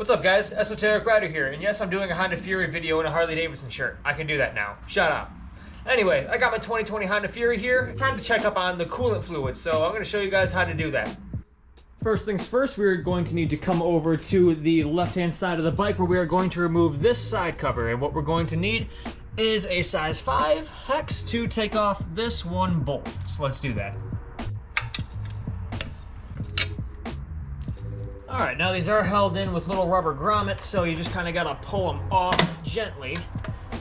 What's up guys, Esoteric Rider here, and yes, I'm doing a Honda Fury video in a Harley Davidson shirt. I can do that now. Shut up. Anyway, I got my 2020 Honda Fury here. Time to check up on the coolant fluid, so I'm going to show you guys how to do that. First things first, we're going to need to come over to the left-hand side of the bike where we are going to remove this side cover, and what we're going to need is a size 5 hex to take off this one bolt. So let's do that. Alright, now these are held in with little rubber grommets, so you just kind of got to pull them off gently.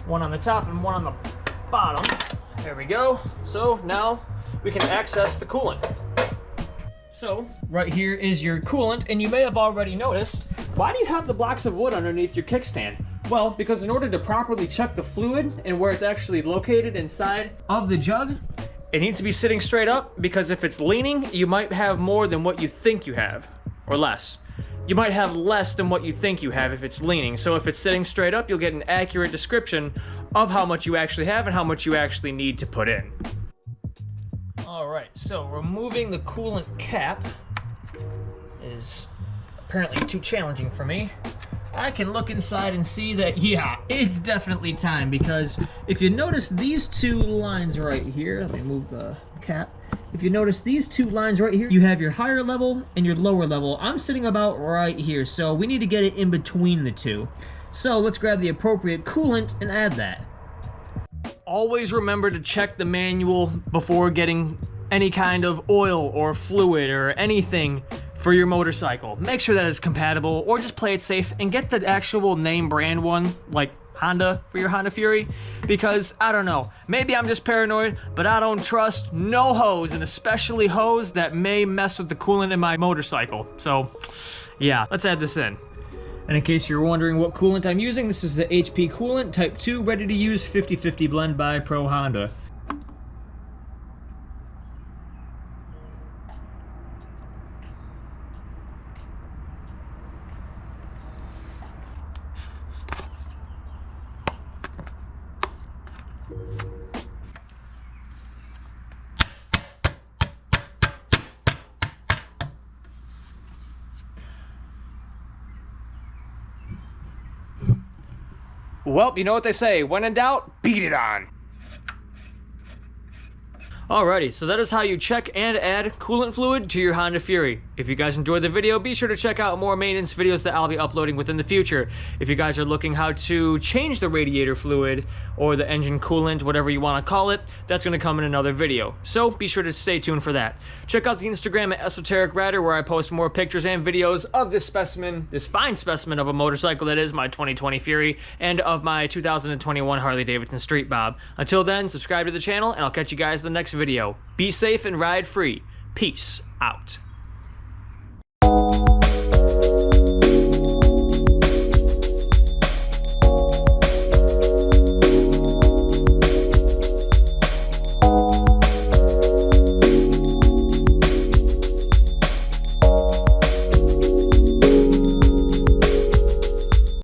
One on the top and one on the bottom. There we go. So now we can access the coolant. So right here is your coolant, and you may have already noticed, why do you have the blocks of wood underneath your kickstand? Well, because in order to properly check the fluid and where it's actually located inside of the jug, it needs to be sitting straight up, because if it's leaning, you might have more than what you think you have, or less. You might have less than what you think you have if it's leaning. So if it's sitting straight up, you'll get an accurate description of how much you actually have and how much you actually need to put in. Alright, so removing the coolant cap is apparently too challenging for me. I can look inside and see that, yeah, it's definitely time, because if you notice these two lines right here, let me move the cap. If you notice these two lines right here, you have your higher level and your lower level. I'm sitting about right here, so we need to get it in between the two. So let's grab the appropriate coolant and add that. Always remember to check the manual before getting any kind of oil or fluid or anything for your motorcycle. Make sure that it's compatible, or just play it safe and get the actual name brand one, like Honda for your Honda Fury, because I don't know, maybe I'm just paranoid, but I don't trust no hose, and especially hose that may mess with the coolant in my motorcycle. So yeah, let's add this in. And in case you're wondering what coolant I'm using, this is the HP Coolant Type 2 ready to use 50/50 blend by Pro Honda. Well, you know what they say, when in doubt, beat it on. Alrighty, so that is how you check and add coolant fluid to your Honda Fury. If you guys enjoyed the video, be sure to check out more maintenance videos that I'll be uploading within the future. If you guys are looking how to change the radiator fluid or the engine coolant, whatever you want to call it, that's going to come in another video. So be sure to stay tuned for that. Check out the Instagram at Esoteric Rider, where I post more pictures and videos of this specimen, this fine specimen of a motorcycle that is my 2020 Fury, and of my 2021 Harley Davidson Street Bob. Until then, subscribe to the channel, and I'll catch you guys in the next video. Be safe and ride free. Peace out.